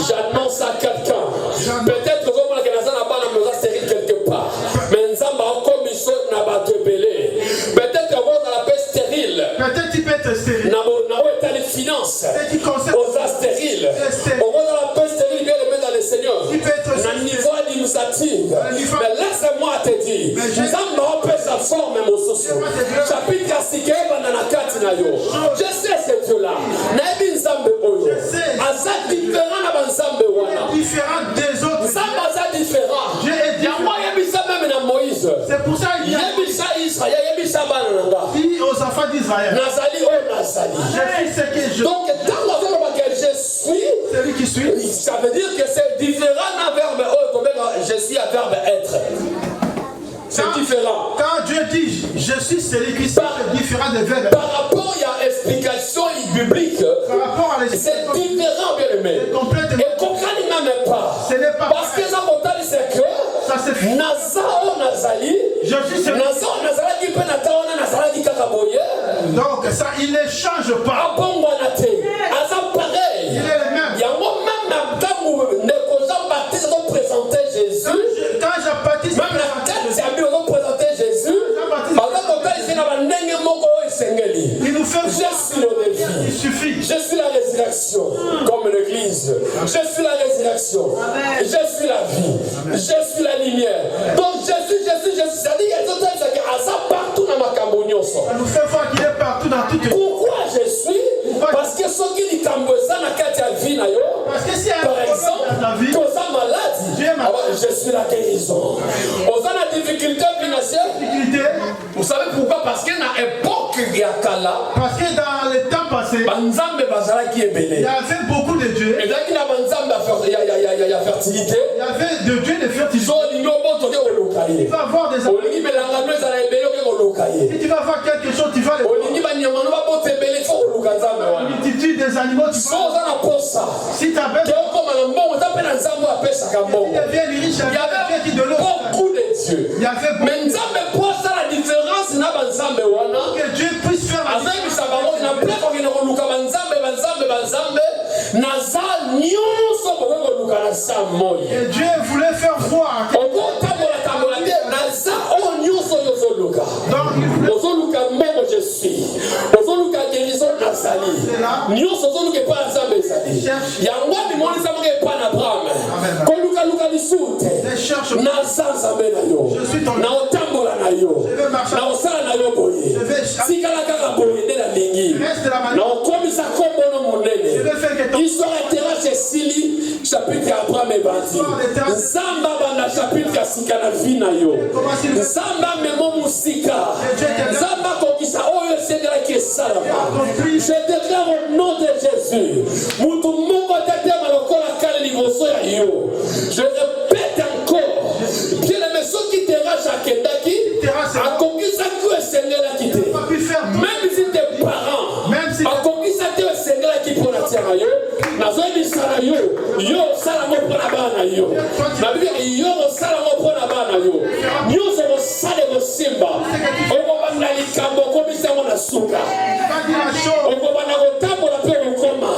J'annonce à quelqu'un. Peut-être que vous avez stérile quelque part. Mais nous avons encore mis ça dans la peut-être que vous avez stérile. Peut-être tu peux être stérile. Nous avons les finances. Aux stérile. On va dans la paix stérile, bien le mettre dans les Seigneur, na niveau administratif. Mais laisse-moi te dire, Nzambe opère sa forme mosusu. Chapitre 6 na kati na yo. Je sais ce Dieu-là. Nayebi Nzambe oyo. Aza différent na banzambe wana. Différent des autres. Nzambe aza différent. Yango yebisa même na Moïse. C'est pour ça qu'il y a Yebisa Israël, yebisa bana nanga. dit aux enfants d'Israël. Nazali o nazali. Je suis ce que je. Donc tant que je suis, Celui qui suit. ça veut dire que c'est différent d'un verbe je suis un verbe être. C'est différent. Quand Dieu dit je suis celui qui suit, c'est différent des verbes. Par rapport à l'explication biblique, Par rapport à c'est l'explication, différent, bien aimé. c'est complètement. Et comprends même pas. Ce n'est pas Parce que ça montagne, c'est que ça c'est fou. Nazao Nazali, Je suis celui. Nazao Nazali qui peut n'attendre Nazali Kakaboye. Donc ça, il ne change pas. Bon Wanate, Azam pareil. Il est le même. Il y a un moment même quand Nécosan Baptiste ont présenté Jésus. Quand je baptise, Même la tête, c'est à lui, on présenté Jésus. il nous fait Je suis le défi. il suffit. Je suis la résurrection, comme l'église. Je suis la résurrection. Je suis la vie. Je suis la lumière. Donc je suis. C'est-à-dire qu'il y a ça partout dans ma cambonioso. Ça nous fait voir qu'il est partout dans toutes les. Pourquoi je suis? Parce que ceux qui disent que vie, Parce que si par exemple, dans ta vie, tu es malade, je suis la guérison. On a la difficulté financière. Vous savez pourquoi? Parce qu'il y a une époque qui a kala. Parce que dans le temps passé, il y avait beaucoup de dieux. Et là, il y a fertilité. Il y avait de dieux de fertilité. Tu vas avoir des animaux. Si tu vas voir quelque chose, tu vas les voir. Une multitude des animaux, tu vas. Si tu as besoin, tu deviens riche, il y avait beaucoup de dieux. Il y avait beaucoup mais Nzambe pose la différence na banzambe wana. que Dieu puisse faire la avec sa parole na pleko ki na koluka banzambe naza nyonso boko koluka na sa moyi. et Dieu voulait faire voir que tambola te naza o nyonso yozo luka. donc ozo luka mbongo je suis. Ozo luka guérison nazali. Nyonso ozo luka pa nzambe ezali. Yango bimoni sa moke pa na Abraham. Koluka luka lisute. Naza nzambe na yo. Na otambola na yo. Na osala na yo boye. Sikala kaka boye nde na lingi. Na okomisa kombo no monene. Histoire terrasse Sili chapitre Abraham et Bandi. Nzamba banda chapitre sika na vie na yo. Nzamba memo musika. Nzamba kokisa oyo sengela ki salama. Je déclare au nom de Jésus. Mutu mungo tete malokola kale liboso ya yo. Je répète encore. Bien les maisons qui terrasse à Kendaki. A kokisa ku sengela ki te. Même si tes parents. A kokisa te sengela ki pour la terre yo. Nazo bisala yo. Yo sala mo pona bana yo. Na bibi yo sala mo pona bana yo. Yo se mo sale mo simba. Oko bana likambo komisa mo na suka. Oko bana kotambola pe okoma.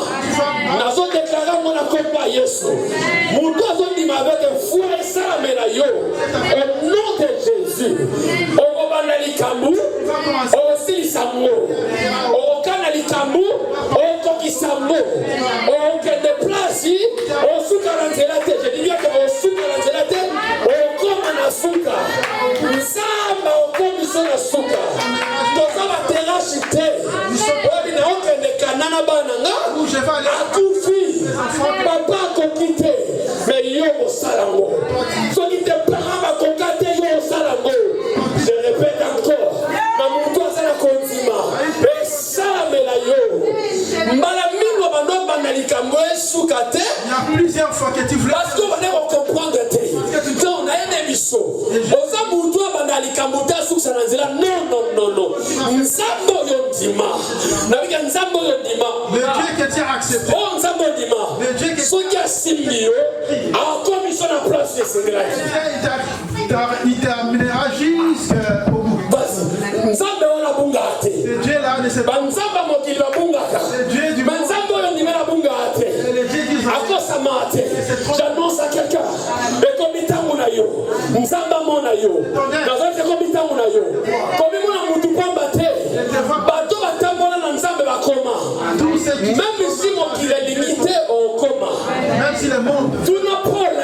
Nazo déclarer mo na komba Yesu. Mutu azo ndima avec foi et sala mena yo. Au nom de Jésus. Oko bana likambo. Aussi samo. Okana likambo. Oko kisamo. Oko de place. Osuka na nzelate. Je dis bien que osuka na nzelate. Okoma na suka. Nzamba okomiso na suka. Toza ba terrasse te. Obi na okende kanana bana nga. Atufi. Papa kokite. Mais yo osalango. Soki te parents ba kokate yo osalango. Je répète encore. Na mutu asala kontima. Et ça me la yo. Mbala mingo bando banda likambo esuka te. il y a plusieurs fois que tu voulais. Parce qu'on va comprendre te. Donc on a un émission. Oza mutu banda likambo ta suka na nzela. Non. Nzambo yo ndima. Na bika nzambo yo ndima. Le Dieu que tu as accepté. Oh nzambo ndima. Soki asimbi yo. A commission na place de Ségraki. Il t'amènera jusqu'au bout. Nzambe wana bunga te. Le Dieu là ne sait pas. Banzamba mokili babungaka. Le Dieu du monde. Banzamba oyo ndimela bunga te. Le Dieu qui Akosama te. J'annonce à quelqu'un. Ekomi tangu na yo. Nzamba mona yo. Nazote ekomi tangu na yo. Komi mona mutu pamba te. Bato batambola na nzambe bakoma. Même si mokili est limité, on coma. même si le monde. Tout n'a pas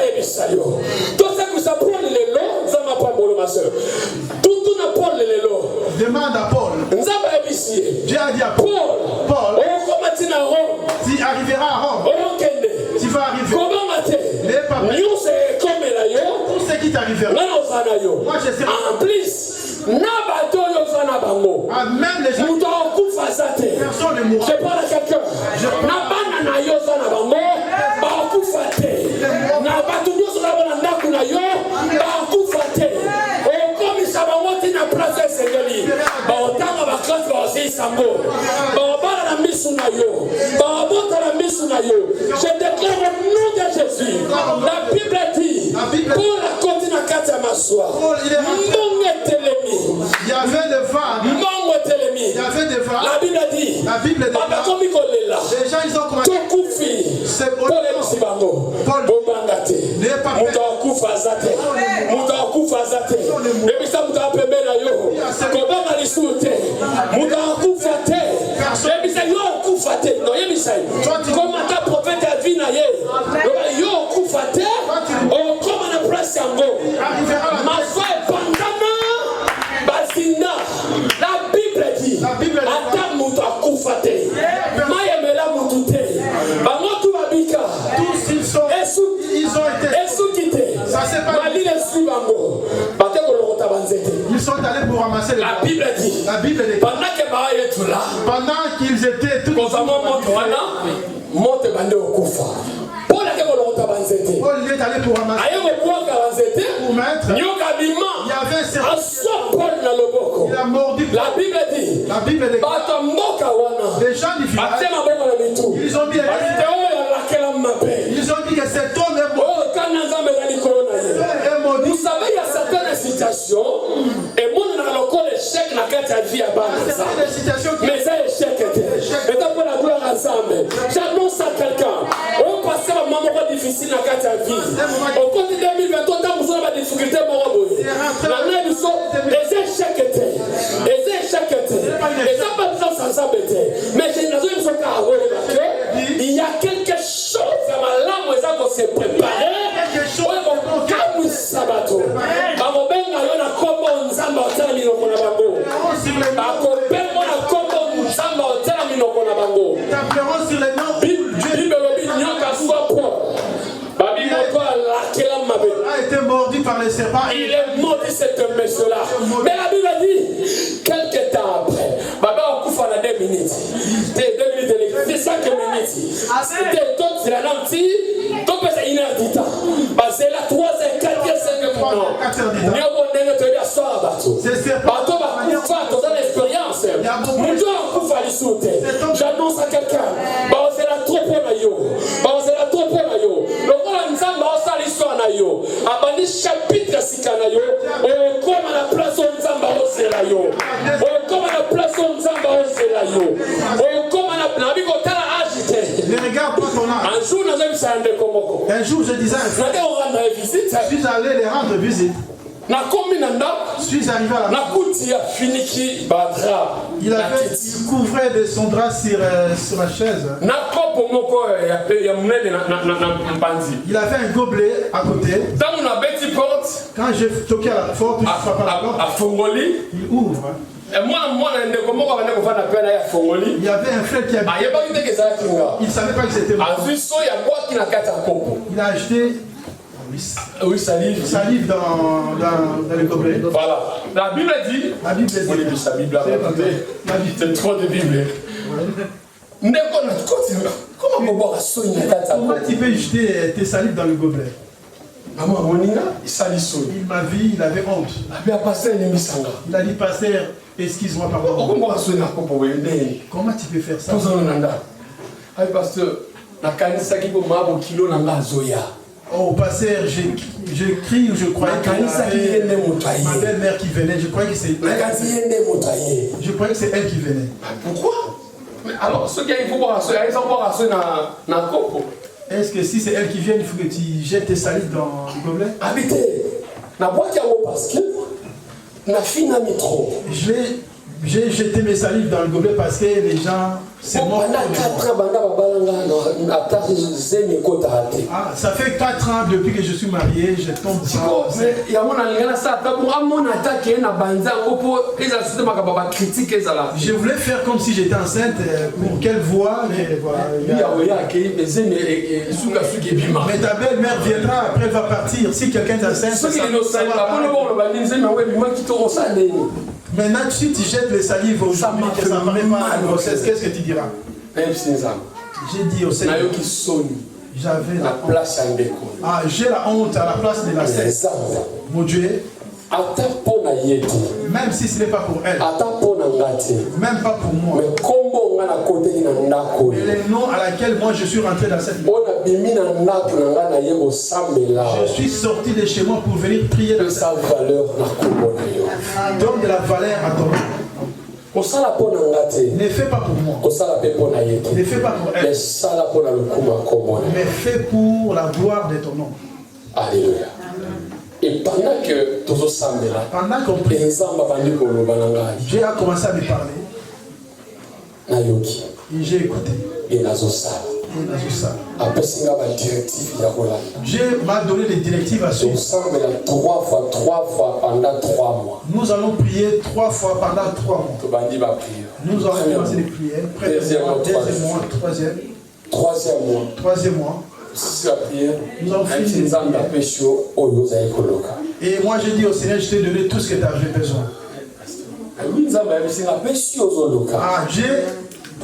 arriverai. Moi, je serai. En plus, même les gens. Personne ne mourra. Je parle à quelqu'un. Je déclare au nom de Jésus. La Bible dit, pour la continue à 4 massoir. Il y avait des vagues. Il y avait des vagues. La Bible dit, la Bible dit, les gens ils ont commencé. C'est Paul n'est pas la Bible dit, ils sont allés pour ramasser les la Bible dit, la Bible dit, pendant qu'ils étaient tous Paul est allé pour ramasser pour mettre. Il y avait un certain. Il a mordu. La Bible dit, les gens du village, ils ont dit que cet homme est mort. Vous savez, il y a certaines situations, et moi, on a encore l'échec dans la vie à Banza. Mais c'est échec. Et t'as pas la gloire ensemble. J'annonce à quelqu'un, on passe un moment difficile dans la vie. Au côté 2023, vous avez des difficultés. Les échecs étaient. Les échecs étaient. Les absences ensemble étaient. Mais j'ai une raison, il y a quelque chose dans ma langue où ils ont se préparer. A été mordu par les serpents. Il est mordu cette monsieur-là. Mais la Bible dit, quelques temps après, Baba on couvre en 2 minutes. 2 minutes de l'église, 5 minutes. C'était tout, c'est la lentille. Donc c'est 1 heure du temps. C'est la 3e, 4e, 5e minutes. J'annonce à quelqu'un, c'est la trop c'est la trop abandi chapitre sikana yo okoma na place nzamba osela yo okoma na place nzamba osela yo okoma na biko tala agite ne regarde pas ton âge. un jour nous avons sande komoko Un jour je disais à un frère, je suis allé les rendre visite. Je suis arrivé à la il couvrait de son drap sur la chaise. Il avait un gobelet à côté. Quand j'ai toqué à la porte, il ouvre. Il y avait un frère qui avait. Il ne savait pas que c'était moi. Il a acheté. Oui, salive dans le gobelet. Voilà. La Bible dit. La Bible dit. Vous lisez la Bible. C'est trop de Bible. Comment tu peux jeter tes salives dans le gobelet? Il m'a vu, il avait honte. Il a dit, pasteur, excuse-moi, pardon. Comment tu peux faire ça? Oh, pasteur, je crie ou je croyais que ma belle-mère qui venait, je croyais que c'est elle. Je croyais que c'est elle qui venait. Pourquoi? Alors, ce qu'il faut voir, est-ce que si c'est elle qui vient, il faut que tu jettes tes salives dans le gobelet? Habitez. Na boîte parce que na fina métro. Je l'ai J'ai jeté mes salives dans le gobelet parce que les gens, c'est mort. Ah, ça fait 4 ans depuis que je suis marié, je tombe dans... Je voulais faire comme si j'étais enceinte pour qu'elle voie, mais voilà. Mais ta belle-mère viendra, après elle va partir. Si quelqu'un est enceinte, ça maintenant, si tu jettes les salives aujourd'hui, que ça ne paraît pas à la grossesse, qu'est-ce que tu diras? J'ai dit au Seigneur, j'avais la place. Ah, j'ai la honte à la place de la scène. Mon Dieu, même si ce n'est pas pour elle, même pas pour moi, mais les noms à laquelle moi je suis rentré dans cette vie, je suis sorti de chez moi pour venir prier dans cette valeur. Donne de la valeur à ton nom. Ne fais pas pour moi. Ne fais pas pour elle. Mais fais pour la gloire de ton nom. Alléluia. Et pendant qu'on prie, Dieu a commencé à me parler. Et j'ai écouté. Dieu m'a donné des directives à suivre. 3 fois pendant 3 mois. Nous allons prier 3 fois pendant 3 mois. Nous allons commencer les prières. Troisième mois. Nous allons finir. Et moi j'ai dit au Seigneur, je t'ai donné tout ce que tu avais besoin. Ah, Dieu,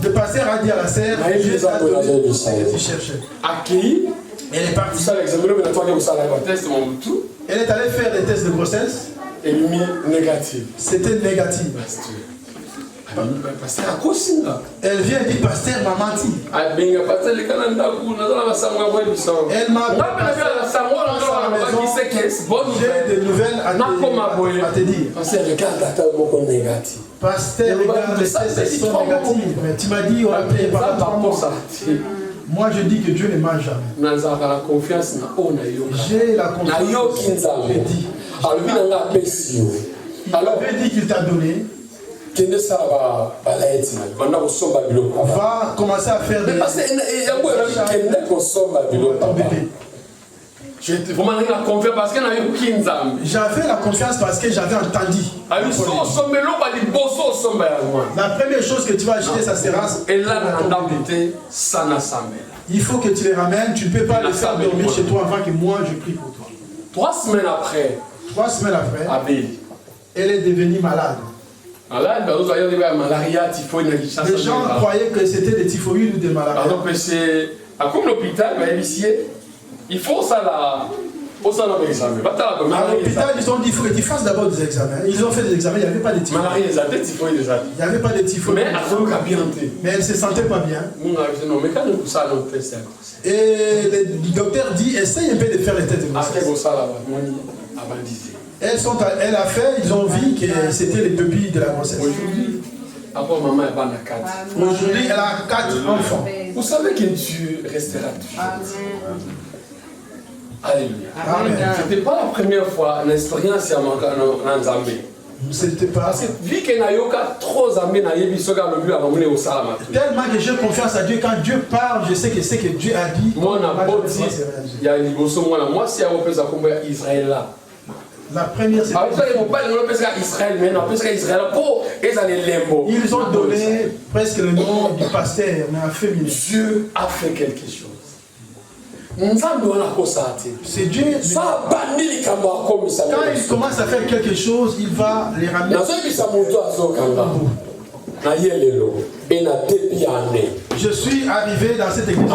le pasteur a dit à la sœur, Dieu t'a donné tout ce que tu cherchais. Elle est partie. Elle est allée faire des tests de grossesse. C'était négatif. Elle vient et dit, pasteur m'a menti. Elle m'a j'ai des nouvelles à te dire. Pasteur, regarde, les tests sont négatifs. Mais tu m'as dit, on va payer par la moi je dis que Dieu ne ment jamais. J'ai la confiance. J'ai dit. Il avait dit qu'il t'a donné. Va commencer à faire des... J'avais la confiance parce que j'avais entendu. La première chose que tu vas acheter, ça sera... Il faut que tu les ramènes. Tu ne peux pas les faire dormir chez toi avant que moi je prie pour toi. 3 semaines après, elle est devenue malade. Les gens croyaient que c'était des typhoïdes ou des maladies. Comme l'hôpital, il faut ça là. À l'hôpital, ils ont dit qu'il faut que tu fasses d'abord des examens. Ils ont fait des examens, il n'y avait pas de typhoïde. Il n'y avait pas de typhoïde. Mais elle ne se sentait pas bien. Et le docteur dit, essaye un peu de faire les tests de grossesse. Elle a fait, ils ont vu que c'était les pupilles de la grossesse. Aujourd'hui, elle a 4 enfants. Vous savez que Dieu restera toujours. Alléluia. C'était pas la première fois l'expérience en Zambie. C'était pas. Parce que vu que Nayoka trop Zambie na yebi soga le but à m'amener au salama. Tellement que j'ai confiance à Dieu, quand Dieu parle, je sais que c'est que Dieu a dit. Moi na boti ya liboso moi si a opesa kombo ya Israël là. La première c'est ils ont donné presque le nom du pasteur, mais en féminin. Dieu a fait quelque chose. C'est Dieu. Quand il commence à faire quelque chose, il va les ramener. Je suis arrivé dans cette église.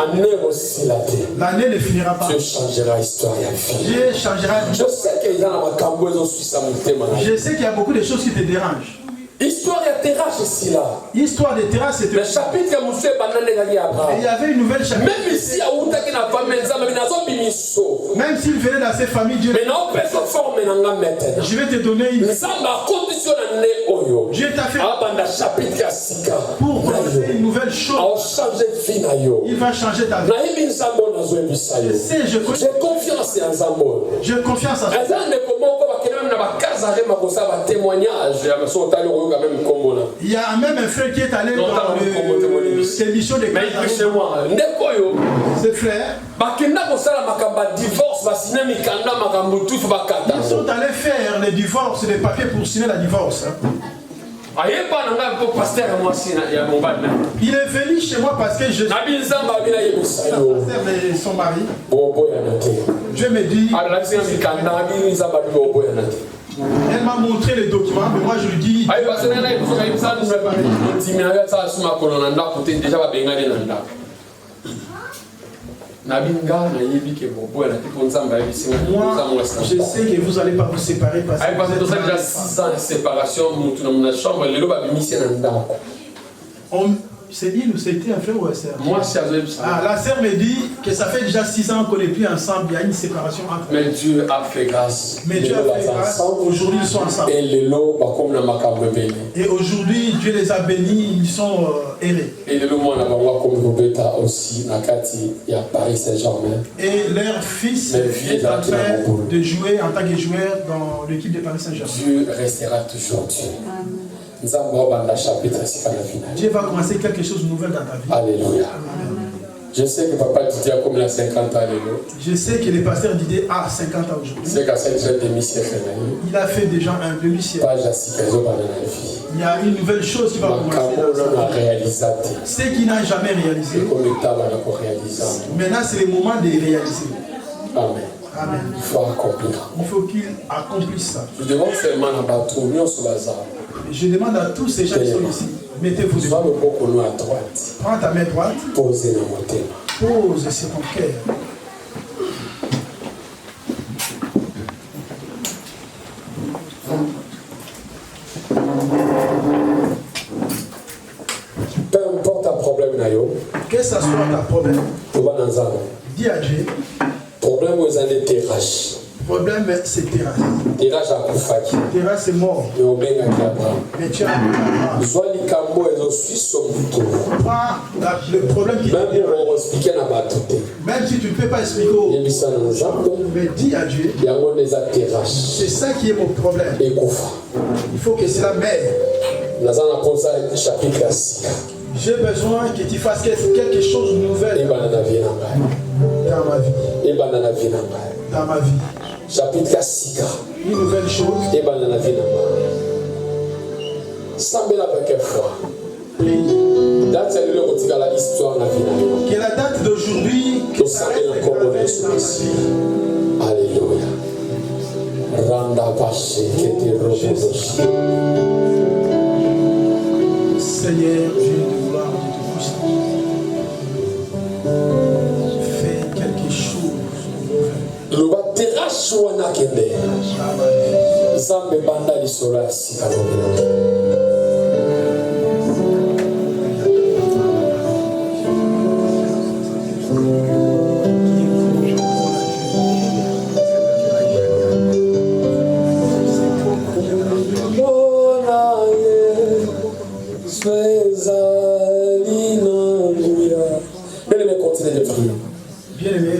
L'année ne finira pas. Dieu changera l'histoire. Dieu changera. Je sais qu'il y a beaucoup de choses qui te dérangent. Histoire de terrasse ici là. Histoire de terrasse, c'était. Le chapitre que monsieur Banane gagne après. Il y avait une nouvelle chapitre. Même ici, à Outa qui n'a pas même s'il venait dans ses familles, Dieu. Mais non, personne forme maintenant. Je vais te donner une. Dieu t'a fait. Pour commencer une nouvelle chose. Il va changer ta vie. J'ai confiance en Zambo. J'ai confiance en Zambo. Il y a même un frère qui est allé dans l'émission de ses frères. Ils sont allés faire les divorces, les papiers pour signer la divorce. Il est venu chez moi parce que je suis son mari. Dieu me dit, elle m'a montré les documents, mais moi je lui dis, moi, je sais que vous n'allez pas vous séparer parce que vous êtes déjà 6 ans de séparation. C'est il ou c'était un frère ou un sœur? Moi, la sœur me dit que ça fait déjà 6 ans qu'on n'est plus ensemble, il y a une séparation entre eux. Mais Dieu a fait grâce. Aujourd'hui ils sont ensemble. Et aujourd'hui Dieu les a bénis, ils sont errés. Et leur fils est en train de jouer en tant que joueur dans l'équipe de Paris Saint-Germain. Dieu restera toujours Dieu. Dieu va commencer quelque chose de nouvel dans ta vie. Alléluia. Je sais que papa Didier a comme 50 ans. Je sais que le pasteur Didier a 50 ans aujourd'hui. Il a fait déjà un demi-siècle. Il y a une nouvelle chose qui va commencer. Ce qu'il n'a jamais réalisé. Maintenant c'est le moment de réaliser. Amen. Amen. Il faut accomplir. Il faut qu'il accomplisse ça. Je demande seulement à je demande à tous ces gens qui sont ici, mettez-vous devant. Prends ta main droite. Pose sur ton cœur. Peu importe ta problème, que ce soit ta problème, dis à Dieu. Problème aux années terrasse. Problème, c'est terrasse. Terrasse est mort. Mais tu as Abraham. Le problème qui même si tu ne peux pas expliquer, mais dis à Dieu, c'est ça qui est mon problème. Il faut que cela m'aide. J'ai besoin que tu fasses quelque chose de nouvel dans ma vie. Dans ma vie. Chapitre 6. Une nouvelle chose. Et banana vie là-bas. Sambela avec foi. Date c'est le retour à l'histoire de la vie. Que la date d'aujourd'hui que ça encore dans alléluia. Randa passé que te repose. Seigneur, Dieu de gloire, Dieu de puissance. Fais quelque chose. Le terrasse wana kende zambe banda lisolo ya sika bien aimé,